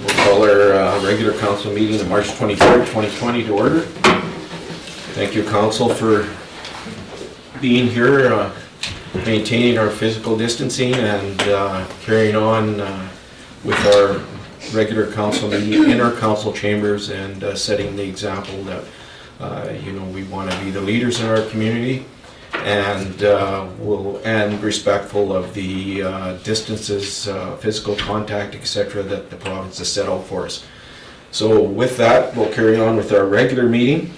We'll call our regular council meeting of March 23rd, 2020 to order. Thank you, council, for being here, maintaining our physical distancing and carrying on with our regular council meeting in our council chambers and setting the example that we want to be the leaders in our community and respectful of the distances, physical contact, etc. that the province has set out for us. So with that, we'll carry on with our regular meeting,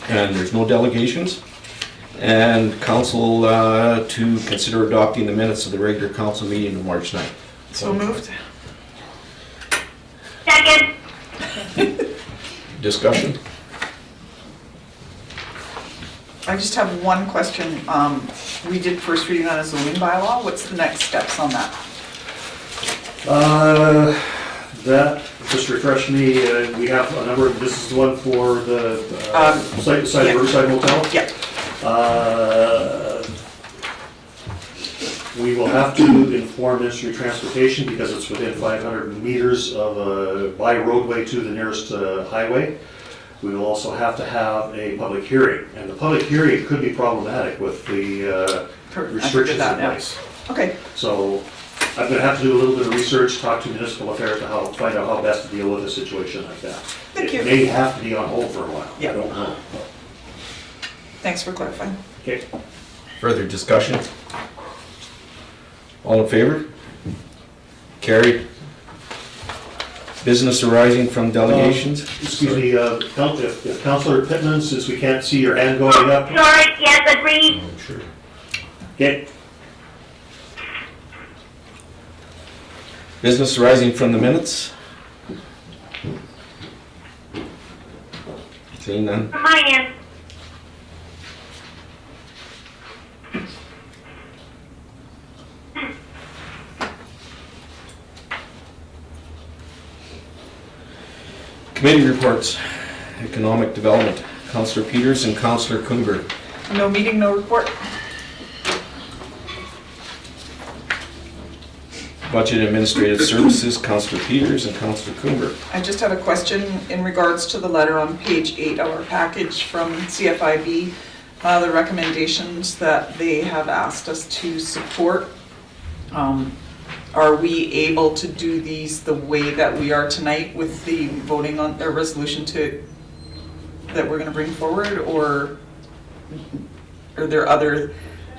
and there's no delegations. And council to consider adopting the minutes of the regular council meeting of March 9th. So moved. Second. Discussion? I just have one question. We did first reading on a zoning bylaw. What's the next steps on that? That, just refresh me, we have a number of, this is the one for the site yeah. Riverside Motel? Yeah. We will have to inform Ministry of Transportation because it's within 500 meters of a by roadway to the nearest highway. We will also have to have a public hearing, and the public hearing could be problematic with the restrictions in place. Okay. So I'm going to have to do a little bit of research, talk to municipal affairs to find out how best to deal with a situation like that. Thank you. It may have to be on hold for a while. Yeah. I don't know. Thanks for clarifying. Okay. Further discussion? All in favor? Carried. Business arising from delegations? Excuse me, if Councillor Pittman, since we can't see your hand going up. Sorry, yes, agreed. Oh, sure. Okay. Business arising from the minutes? Seeing none? From my end. Committee reports. Economic Development. Councillor Peters and Councillor Coomber. No meeting, no report. Budget and Administrative Services. Councillor Peters and Councillor Coomber. I just had a question in regards to the letter on page 8 of our package from CFIB. The recommendations that they have asked us to support. Are we able to do these the way that we are tonight with the voting on a resolution that we're going to bring forward, or are there other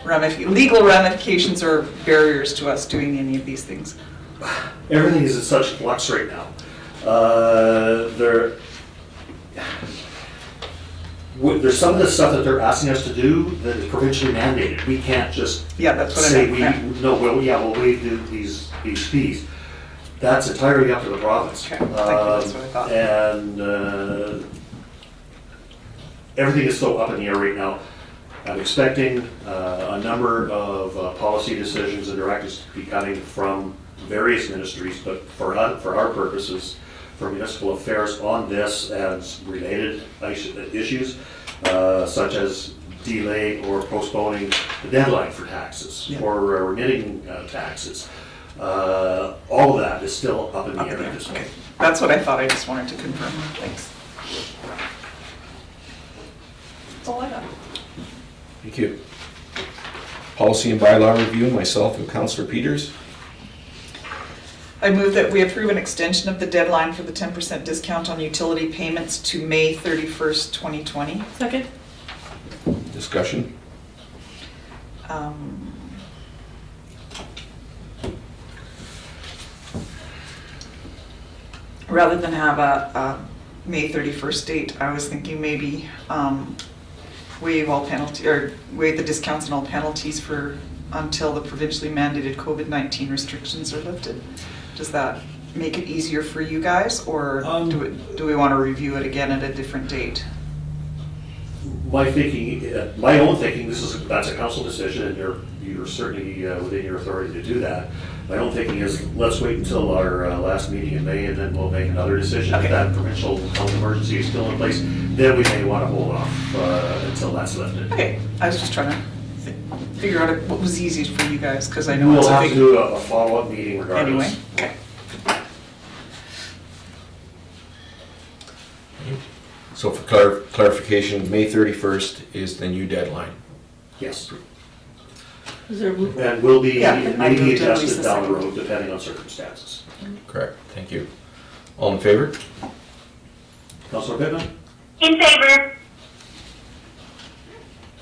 legal ramifications or barriers to us doing any of these things? Everything is in such flux right now. There's some of the stuff that they're asking us to do that is provincially mandated. We can't just That's what say I meant. we'll waive these fees. That's entirely up to the province. Okay, thank you, that's what I thought. And everything is so up in the air right now. I'm expecting a number of policy decisions and directives to be coming from various ministries, but for our purposes, for municipal affairs on this and related issues, such as delay or postponing the deadline for taxes, or remitting taxes. All of that is still up in the air at this point. Okay. That's what I thought. I just wanted to confirm. Thanks. That's all I got. Thank you. Policy and Bylaw Review. Myself and Councillor Peters. I move that we approve an extension of the deadline for the 10% discount on utility payments to May 31st, 2020. Second. Discussion? Rather than have a May 31st date, I was thinking maybe waive the discounts and all penalties until the provincially mandated COVID-19 restrictions are lifted. Does that make it easier for you guys, or do we want to review it again at a different date? My own thinking, that's a council decision, and you're certainly within your authority to do that. My own thinking is, let's wait until our last meeting in May, and then we'll make another decision. Okay. If that provincial health emergency is still in place, then we may want to hold off until that's lifted. Okay, I was just trying to figure out what was easiest for you guys, because I know We'll it's a have big... to do a follow-up meeting regardless. Anyway, okay. So for clarification, May 31st is the new deadline. Yes. Is there, And will be, Yeah, it I may be moved to adjusted recess down the second. road depending on circumstances. Correct, thank you. All in favor? Councillor Pittman? In favor.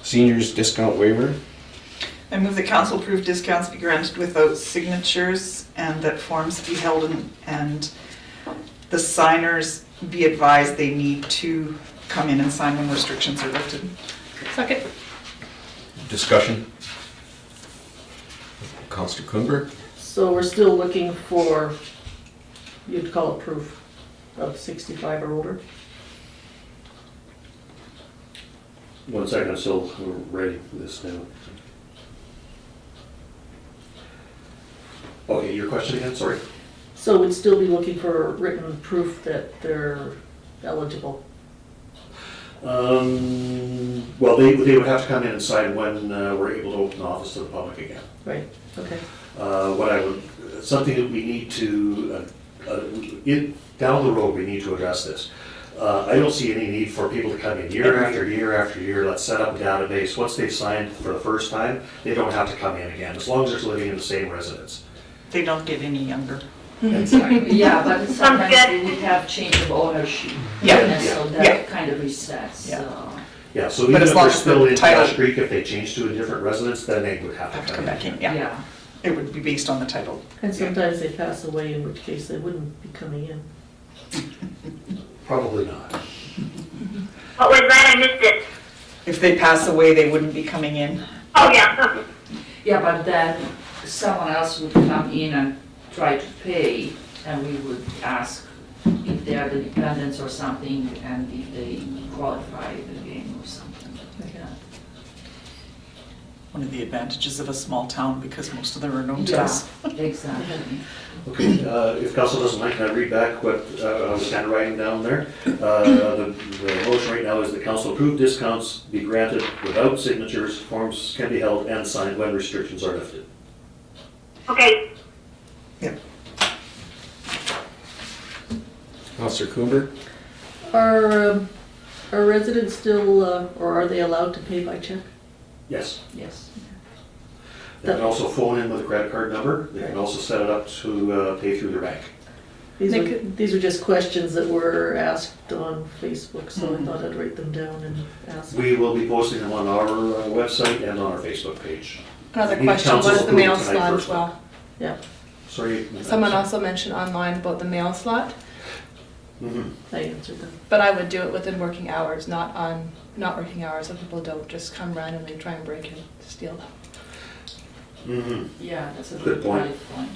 Seniors discount waiver? I move the council approve discounts be granted without signatures and that forms be held and the signers be advised they need to come in and sign when restrictions are lifted. second? Discussion? Councillor Coomber? So we're still looking for, you'd call it proof of 65 or older? 1 second, I'm still ready for this now. Okay, your question again, sorry? So we'd still be looking for written proof that they're eligible? Well, they would have to come in and sign when we're able to open the office to the public again. Right, okay. Something that we need to, down the road, we need to address this. I don't see any need for people to come in year after year after year, let's set up a database. Once they've signed for the first time, they don't have to come in again, as long as they're living in the same residence. They don't get any younger. Exactly. Yeah, but sometimes good. they would have change of ownership. Yeah. And so Yeah. that kind of resets, Yeah. so. Yeah, so But even as if long they're as still the in title- Cache Creek, if they change to a different residence, then they would have Have to to come come in. back in, yeah. It would be based on the title. And sometimes they pass away, in which case they wouldn't be coming in. Probably not. What was that? I missed it. If they pass away, they wouldn't be coming in. Oh, yeah. Yeah, but then someone else would come in and try to pay, and we would ask if they are the dependents or something, and if they qualify again or something like that. One of the advantages of a small town because most of them are known to us. Yeah, exactly. Okay, if council doesn't mind, can I read back what I was kind of writing down there? The motion right now is the council approve discounts be granted without signatures, forms can be held and signed when restrictions are lifted. Okay. Councillor Coomber? Are residents still, or are they allowed to pay by check? Yes. Yes. They can also phone in with a credit card number. They can also set it up to pay through their bank. These are just questions that were asked on Facebook, so I thought I'd write them down and ask. We will be posting them on our website and on our Facebook page. Another Need question council's was the mail approval tonight slot first. as well. Yeah, Sorry. Someone also mentioned online about the mail slot, Mhm. I answered them. but I would do it within working hours, not working hours, so people don't just come randomly try and break and steal them. Mhm. Yeah, that's a Good good point. valid point.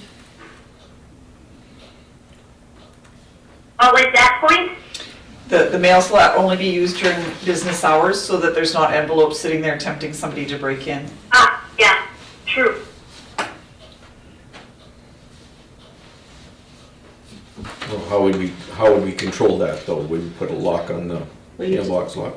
What was that point? The mail slot only be used during business hours so that there's not envelopes sitting there tempting somebody to break in. Ah, yeah, true. Well, how would we control that though? Would we put a lock on the mailbox lock?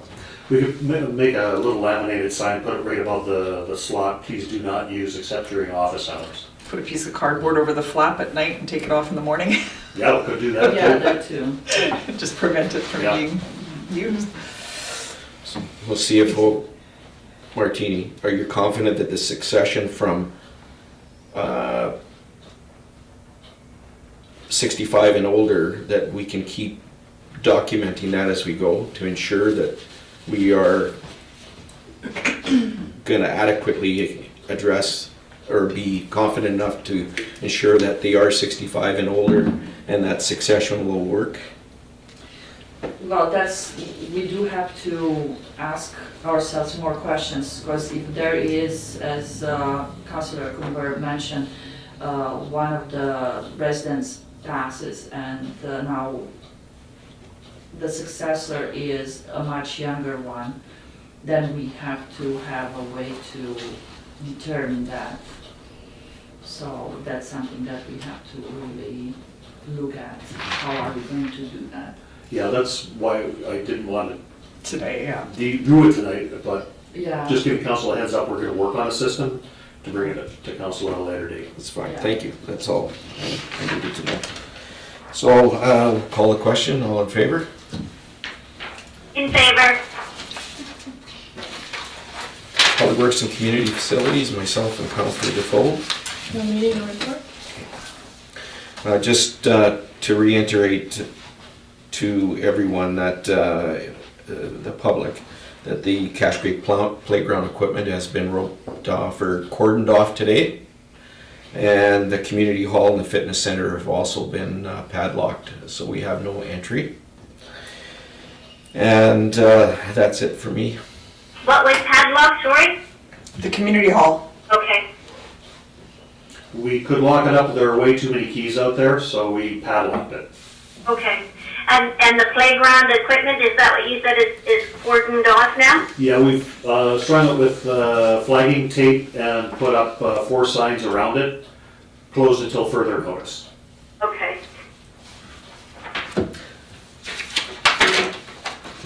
We could make a little laminated sign, put it right above the slot, please do not use except during office hours. Put a piece of cardboard over the flap at night and take it off in the morning. Yeah, we could do that Yeah, too. that too. Just prevent it from Yeah. being used. Well, CFO Martini, are you confident that the succession from 65 and older, that we can keep documenting that as we go to ensure that we are going to adequately address or be confident enough to ensure that they are 65 and older and that succession will work? Well, we do have to ask ourselves more questions, because if there is, as Councillor Coomber mentioned, one of the residents passes and now the successor is a much younger one, then we have to have a way to determine that. So that's something that we have to really look at. How are we going to do that? Yeah, that's why I didn't want Today, yeah. to do it tonight, but Yeah. just giving council a heads up, we're gonna work on a system to bring it to council at a later date. That's fine, Yeah. thank you, that's all I needed to know. So I'll call the question, all in favor? In In favor. Public Works and Community Facilities, myself and Councillor Dafoe. No meeting, no report? Just to reiterate to everyone that, the public, that the Cache Creek playground equipment has been roped off or cordoned off today. And the community hall and the fitness center have also been padlocked, so we have no entry. And that's it for me. What was padlocked, sorry? The community hall. Okay. We could lock it up, there are way too many keys out there, so we padlocked it. Okay. And the playground equipment, is that what you said is cordoned off now? Yeah, we've strung it with flagging tape and put up 4 signs around it, closed until further notice. Okay.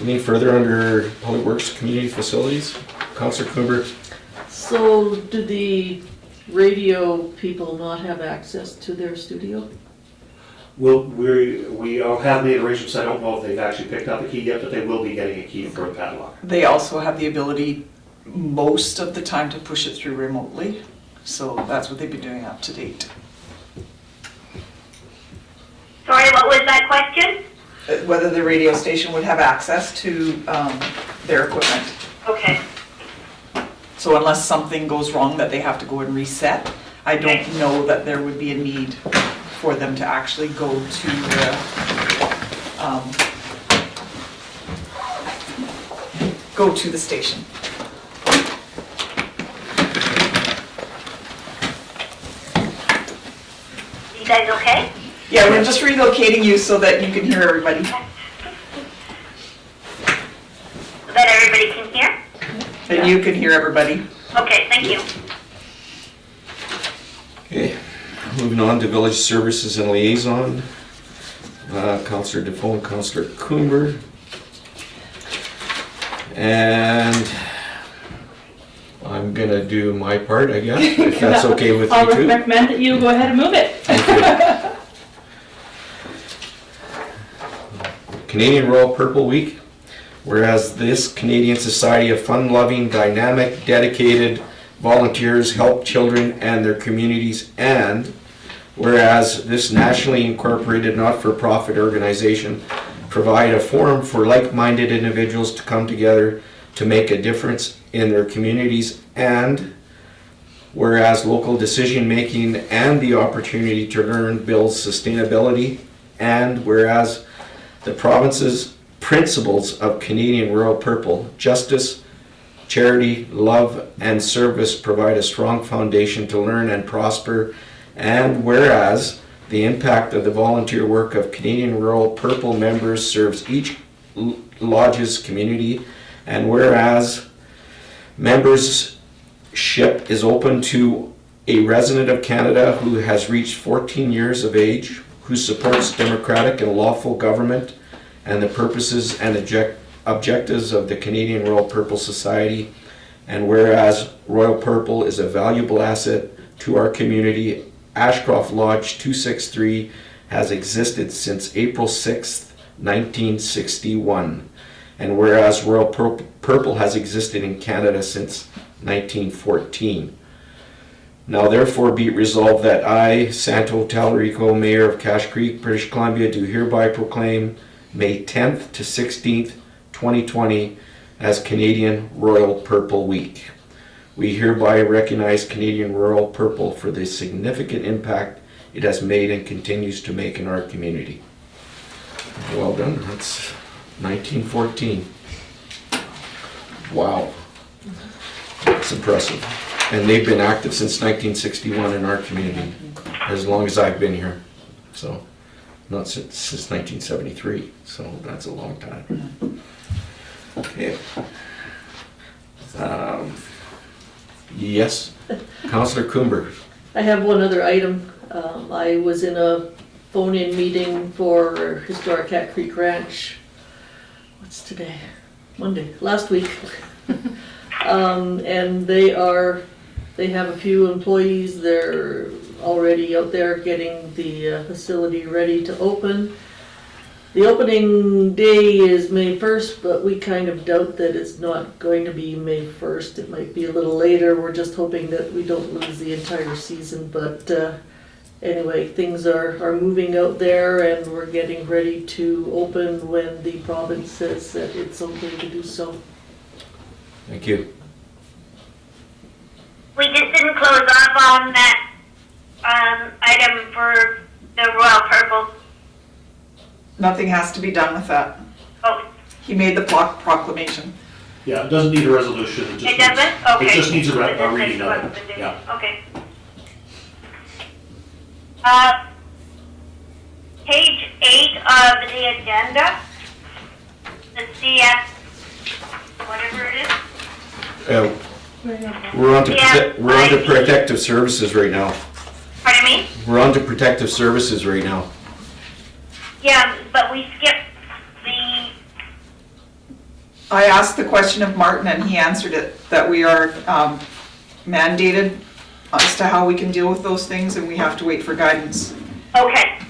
Any further under Public Works Community Facilities? Councillor Coomber? So do the radio people not have access to their studio? We have made arrangements, I don't know if they've actually picked up a key yet, but they will be getting a key for the padlock. They also have the ability most of the time to push it through remotely. So that's what they've been doing up to date. Sorry, what was that question? Whether the radio station would have access to their equipment. Okay. So unless something goes wrong that they have to go and reset, I don't know that there would be a need for them to actually go to the station. You guys okay? Yeah, we're just relocating you so that you can hear everybody. So that everybody can hear? And you can hear everybody. Okay, thank you. Okay, moving on to Village Services and Liaison. Councillor Dafoe and Councillor Coomber. And I'm gonna do my part, I guess, if that's okay with I'll you too. recommend that you go ahead and move it. Thank you. Canadian Royal Purple Week. Whereas this Canadian Society of fun-loving, dynamic, dedicated volunteers help children and their communities, and whereas this nationally incorporated not-for-profit organization provide a forum for like-minded individuals to come together to make a difference in their communities, and whereas local decision-making and the opportunity to learn builds sustainability, and whereas the province's principles of Canadian Royal Purple, justice, charity, love, and service provide a strong foundation to learn and prosper, and whereas the impact of the volunteer work of Canadian Royal Purple members serves each lodge's community, and whereas membership is open to a resident of Canada who has reached 14 years of age, who supports democratic and lawful government and the purposes and objectives of the Canadian Royal Purple Society, and whereas Royal Purple is a valuable asset to our community, Ashcroft Lodge 263 has existed since April 6th, 1961, and whereas Royal Purple has existed in Canada since 1914. Now therefore be it resolved that I, Santo Talarico, Mayor of Cache Creek, British Columbia, do hereby proclaim May 10th to 16th, 2020 as Canadian Royal Purple Week. We hereby recognize Canadian Royal Purple for the significant impact it has made and continues to make in our community. Well done, that's 1914. Wow, that's impressive. And they've been active since 1961 in our community, as long as I've been here. So, not since 1973, so that's a long time. Okay. Yes, Councillor Coomber. I have one other item. I was in a phone-in meeting for Historic Cat Creek Ranch. What's today? Monday, last week. And they have a few employees. They're already out there getting the facility ready to open. The opening day is May 1st, but we kind of doubt that it's not going to be May 1st. It might be a little later. We're just hoping that we don't lose the entire season. But anyway, things are moving out there, and we're getting ready to open when the province says that it's okay to do so. Thank you. We just didn't close off on that item for the Royal Purple. Nothing has to be done with that. Oh, He made the proclamation. Yeah, it doesn't need a resolution. it doesn't? Okay. It just needs a It just reading needs of it. recommendation. Yeah. Okay. Page 8 of the agenda, the CF, whatever it is. We're on to, Yeah, we're on to I- protective services right now. Pardon me? We're on to protective services right now. Yeah, but we skipped the, I asked the question of Martin and he answered it, that we are mandated as to how we can deal with those things and we have to wait for guidance. okay.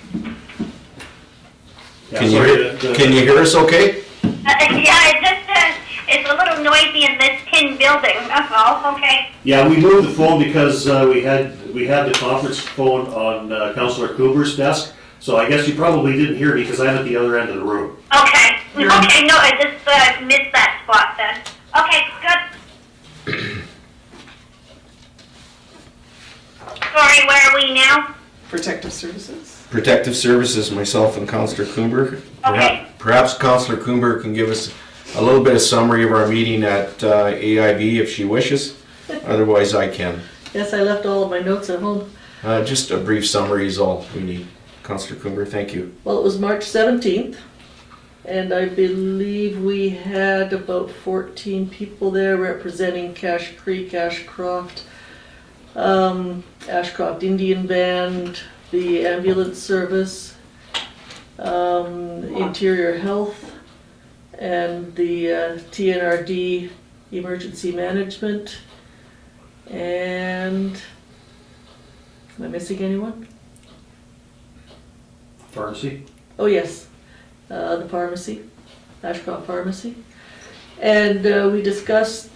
Yeah, Can you, sorry, can you hear us okay? Yeah, it just, it's a little noisy in this tin building, that's all, okay. Yeah, we moved the phone because we had the conference phone on Councillor Coomber's desk, so I guess you probably didn't hear me because I'm at the other end of the room. Okay, You're- okay, no, I just missed that spot then. Okay, good. Sorry, where are we now? Protective services? Protective services, myself and Councillor Coomber. Okay. Perhaps Councillor Coomber can give us a little bit of summary of our meeting at AIB if she wishes. Otherwise, I can. Yes, I left all of my notes at home. Just a brief summary is all we need. Councillor Coomber, thank you. Well, it was March 17th, and I believe we had about 14 people there representing Cache Creek, Ashcroft, Ashcroft Indian Band, the ambulance service, Interior Health, and the TNRD Emergency Management. And am I missing anyone? Pharmacy? Oh, yes, the pharmacy, Ashcroft Pharmacy. And we discussed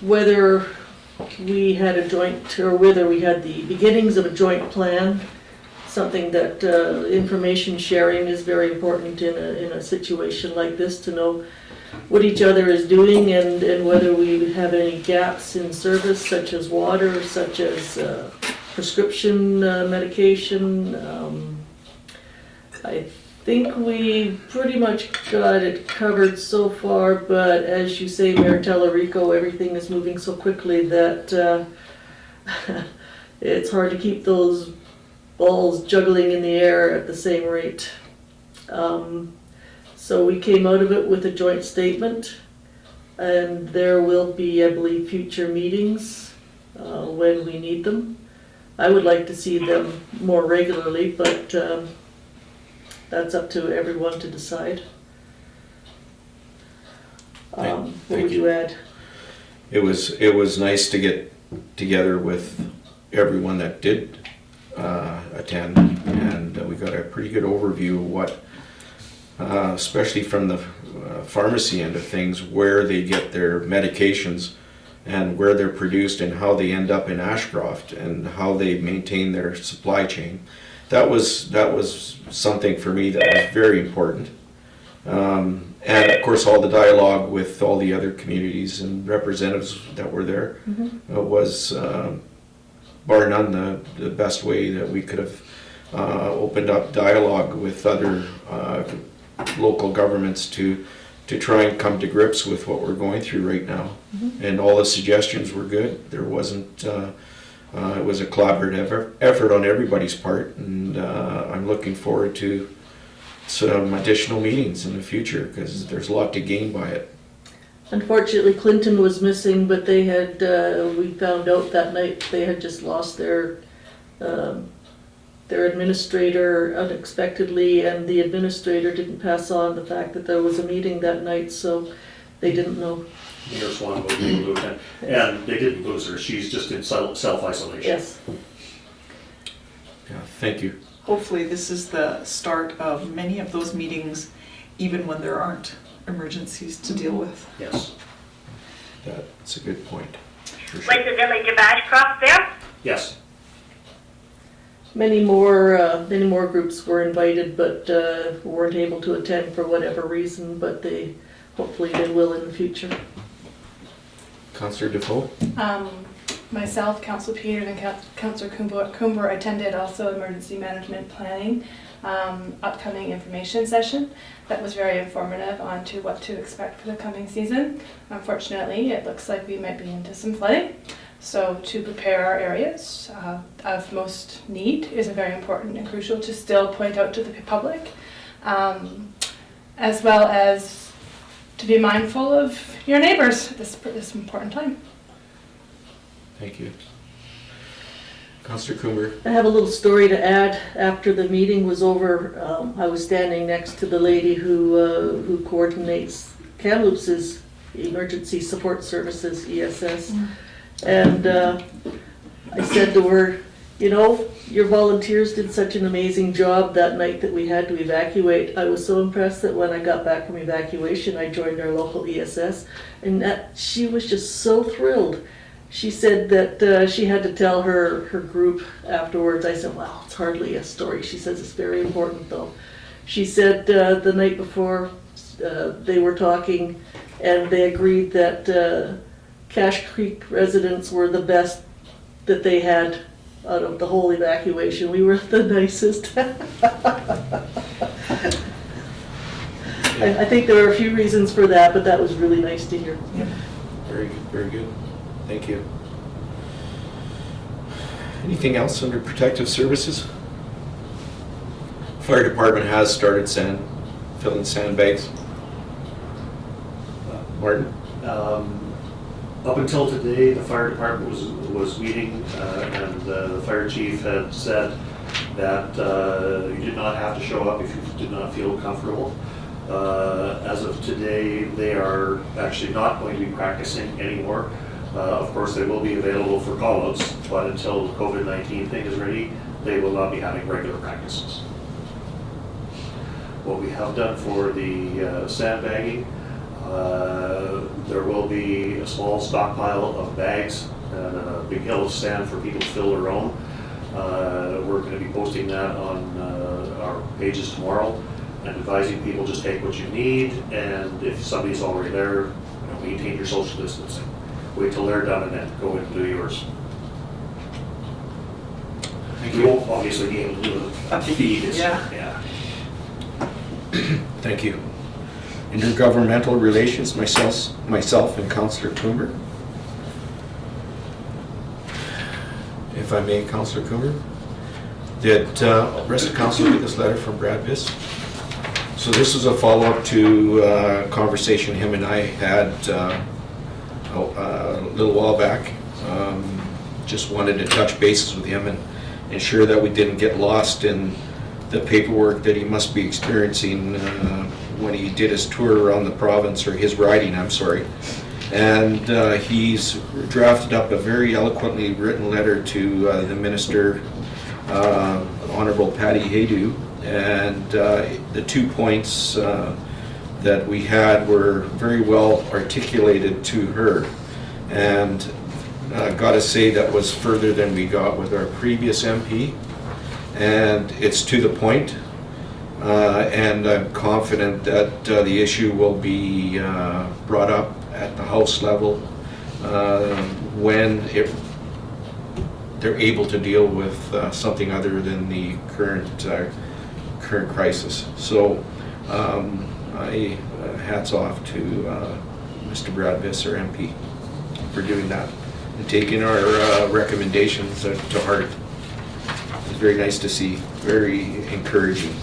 whether we had a joint, or whether we had the beginnings of a joint plan, something that information sharing is very important in a situation like this, to know what each other is doing and whether we have any gaps in service, such as water, such as prescription medication. I think we pretty much got it covered so far, but as you say, Mayor Talarico, everything is moving so quickly that it's hard to keep those balls juggling in the air at the same rate. So we came out of it with a joint statement, and there will be, I believe, future meetings when we need them. I would like to see them more regularly, but that's up to everyone to decide. What would you add? It was nice to get together with everyone that did attend, and we got a pretty good overview of what, especially from the pharmacy end of things, where they get their medications and where they're produced and how they end up in Ashcroft and how they maintain their supply chain. That was something for me that was very important. And of course, all the dialogue with all the other communities and representatives that were there was, bar none, the best way that we could have opened up dialogue with other local governments to try and come to grips with what we're going through right now. And all the suggestions were good. There wasn't, it was a collaborative effort on everybody's part, and I'm looking forward to some additional meetings in the future because there's a lot to gain by it. Unfortunately, Clinton was missing, but they had, we found out that night they had just lost their administrator unexpectedly, and the administrator didn't pass on the fact that there was a meeting that night, so they didn't know. Mayor Swan was able to attend, and they didn't lose her, she's just in self-isolation. Yes. Yeah, thank you. hopefully this is the start of many of those meetings, even when there aren't emergencies to deal with. Yes. That's a good point. For sure. Was the village of Ashcroft there? Yes. Many more groups were invited, but weren't able to attend for whatever reason, but hopefully they will in the future. Councillor Dafoe? Myself, Councillor Peters, and Councillor Coomber attended also emergency management planning upcoming information session. That was very informative on to what to expect for the coming season. Unfortunately, it looks like we might be into some flooding. So to prepare our areas of most need is very important and crucial to still point out to the public, as well as to be mindful of your neighbors at this important time. Thank you. Councillor Coomber? I have a little story to add. After the meeting was over, I was standing next to the lady who coordinates Kamloops's Emergency Support Services, ESS. And I said to her, you know, your volunteers did such an amazing job that night that we had to evacuate. I was so impressed that when I got back from evacuation, I joined our local ESS, and that she was just so thrilled. She said that she had to tell her group afterwards. I said, well, it's hardly a story. She says it's very important though. She said the night before they were talking and they agreed that Cache Creek residents were the best that they had out of the whole evacuation. We were the nicest. I think there were a few reasons for that, but that was really nice to hear. Very good, very good. Thank you. Anything else under protective services? Fire department has started filling sandbags. Martin? Up until today, the fire department was meeting, and the fire chief had said that you did not have to show up if you did not feel comfortable. As of today, they are actually not going to be practicing anymore. Of course, they will be available for call-outs, but until the COVID-19 thing is ready, they will not be having regular practices. What we have done for the sandbagging, there will be a small stockpile of bags and a big hill of sand for people to fill their own. We're going to be posting that on our pages tomorrow and advising people just take what you need, and if somebody's already there, maintain your social distancing. Wait till they're done and then go and do yours. You won't obviously be able to do a feed. Yeah. Thank you. Intergovernmental relations, myself and Councillor Coomber. If I may, Councillor Coomber. Did rest of council get this letter from Brad Biss? So this is a follow-up to a conversation him and I had a little while back. Just wanted to touch bases with him and ensure that we didn't get lost in the paperwork that he must be experiencing when he did his tour around the province, or his riding, I'm sorry. And he's drafted up a very eloquently written letter to the Minister, Honourable Patty Haydu, and the 2 points that we had were very well articulated to her. And gotta say, that was further than we got with our previous MP, and it's to the point. And I'm confident that the issue will be brought up at the House level when they're able to deal with something other than the current crisis. So I hats off to Mr. Brad Biss, our MP, for doing that and taking our recommendations to heart. It's very nice to see, very encouraging.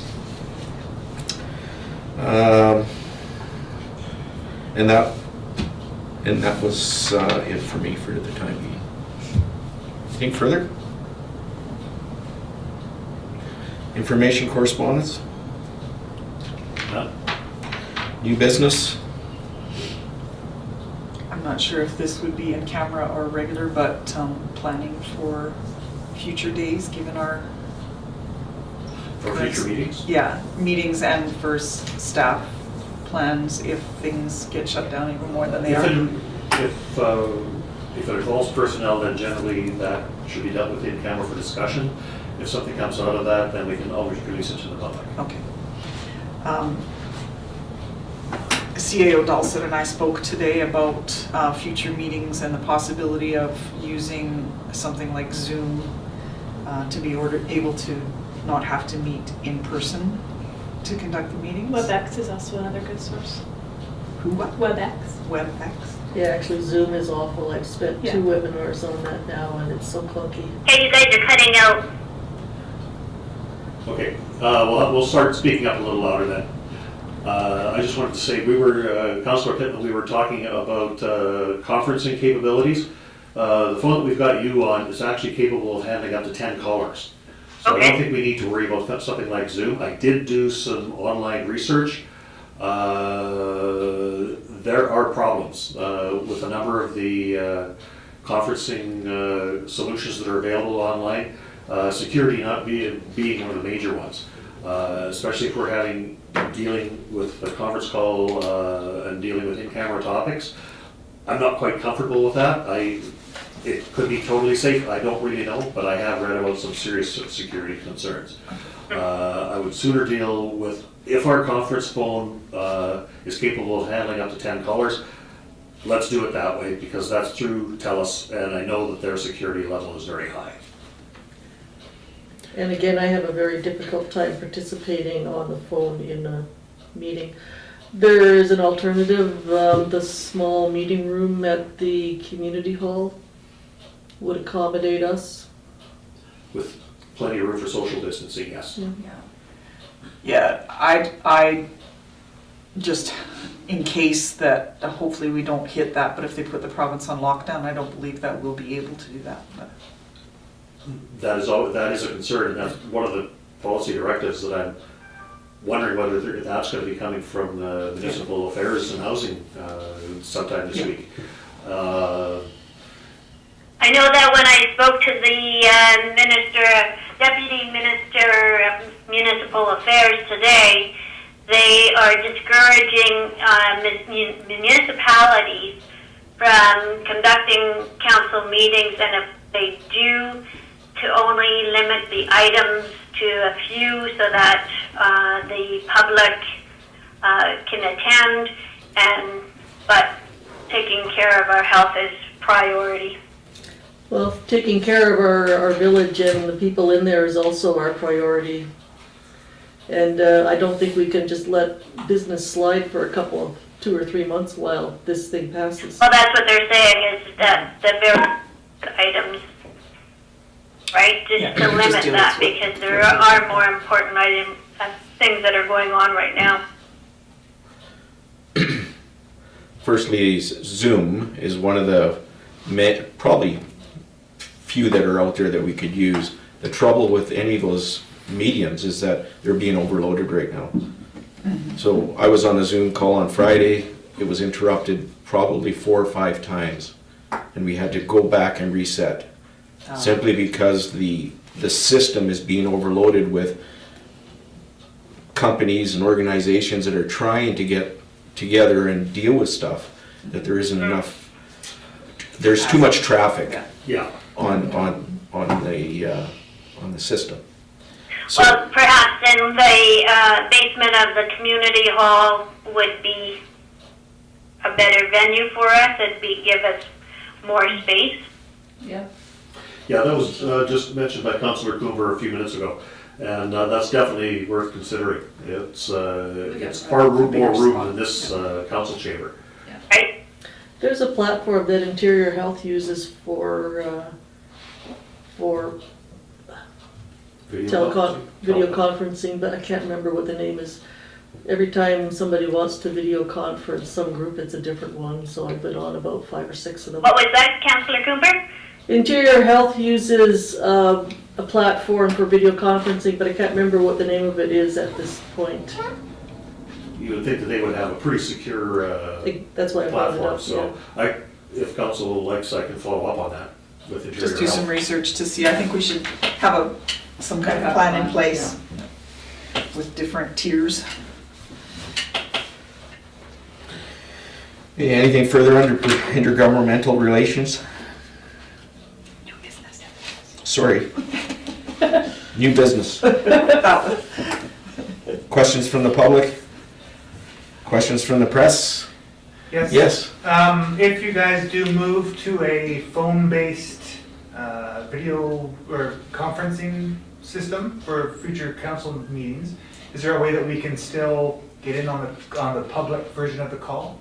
And that was it for me for the time being. Anything further? Information correspondence? None. New business? I'm not sure if this would be in camera or regular, but planning for future days, given our For future meetings? Yeah, meetings and for staff plans if things get shut down even more than they are. If it involves personnel, then generally that should be dealt with in camera for discussion. If something comes out of that, then we can always release it to the public. Okay. CAO Dalsin and I spoke today about future meetings and the possibility of using something like Zoom to be able to not have to meet in person to conduct the meetings. WebEx is also another good source. Who, what? WebEx. WebEx. Yeah, actually Zoom is awful. I've spent Yeah. 2 webinars on that now and it's so clunky. Hey, you guys are cutting out. Okay, we'll start speaking up a little louder then. I just wanted to say, Councillor Pittman, we were talking about conferencing capabilities. The phone that we've got you on is actually capable of handling up to 10 callers. So I don't Okay. think we need to worry about something like Zoom. I did do some online research. There are problems with a number of the conferencing solutions that are available online. Security not being one of the major ones, especially if we're dealing with a conference call and dealing with in-camera topics. I'm not quite comfortable with that. It could be totally safe, I don't really know, but I have read about some serious security concerns. I would sooner deal with, if our conference phone is capable of handling up to 10 callers, let's do it that way, because that's through TELUS, and I know that their security level is very high. And again, I have a very difficult time participating on the phone in a meeting. There is an alternative, the small meeting room at the community hall would accommodate us. With plenty of room for social distancing, yes. Yeah, I just, in case that, hopefully we don't hit that, but if they put the province on lockdown, I don't believe that we'll be able to do that. But That is a concern, and that's one of the policy directives that I'm wondering whether that's going to be coming from the Municipal Affairs and Housing sometime this week. I know that when I spoke to the Deputy Minister of Municipal Affairs today, they are discouraging municipalities from conducting council meetings, and if they do, to only limit the items to a few so that the public can attend, but taking care of our health is priority. Well, taking care of our village and the people in there is also our priority. And I don't think we can just let business slide for 2 or 3 months while this thing passes. Well, that's what they're saying, is that the very items, right, just to just limit do that, it. because there are more important items, things that are going on right now. Firstly, Zoom is one of the probably few that are out there that we could use. The trouble with any of those mediums is that they're being overloaded right now. So I was on a Zoom call on Friday. It was interrupted probably 4 or 5 times, and we had to go back and reset, simply because the system is being overloaded with companies and organizations that are trying to get together and deal with stuff, that there isn't enough. There's too much traffic Yeah. on the system. So, Well, perhaps in the basement of the community hall would be a better venue for us. Give us more space. Yeah. Yeah, that was just mentioned by Councillor Coomber a few minutes ago, and that's definitely worth considering. It's far more room than this council chamber. Right? There's a platform that Interior Health uses for video conferencing, but I can't remember what the name is. Every time somebody wants to video conference some group, it's a different one, so I've been on about 5 or 6 of them. What was that, Councillor Coomber? Interior Health uses a platform for video conferencing, but I can't remember what the name of it is at this point. You would think that they would have a pretty secure That's why I brought it platform, up, so if council likes, I can follow up on that with Interior just do some Health. research to see. I think we should have some kind of plan in place. with different tiers. Anything further under intergovernmental relations? Sorry. New business. Questions from the public? Questions from the press? Yes. Yes. If you guys do move to a phone-based video or conferencing system for future council meetings, is there a way that we can still get in on the public version of the call?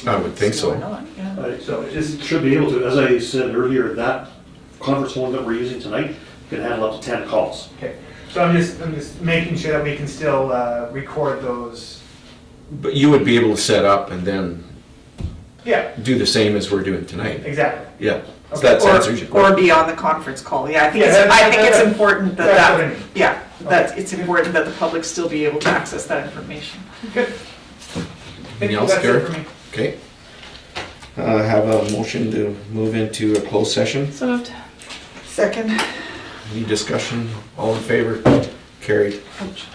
I would think Why so. not? Yeah. So it just, Should be able to, as I said earlier, that conference phone that we're using tonight can handle up to 10 calls. okay. So I'm just making sure that we can still record those. But you would be able to set up and then Yeah, do the same as we're doing tonight. exactly. Yeah. So Okay. that answers your Or question. be on the conference call, yeah, I think Yeah, it's, that's- I think it's that's- important that that's what I that, mean. yeah, that it's important that the public still be able to access that information. Good. Thank Anything you, else, that's it Gareth? for me. Okay. Have a motion to move into a closed session. So moved. Second. Any discussion? All in favor? Carried. Ouch.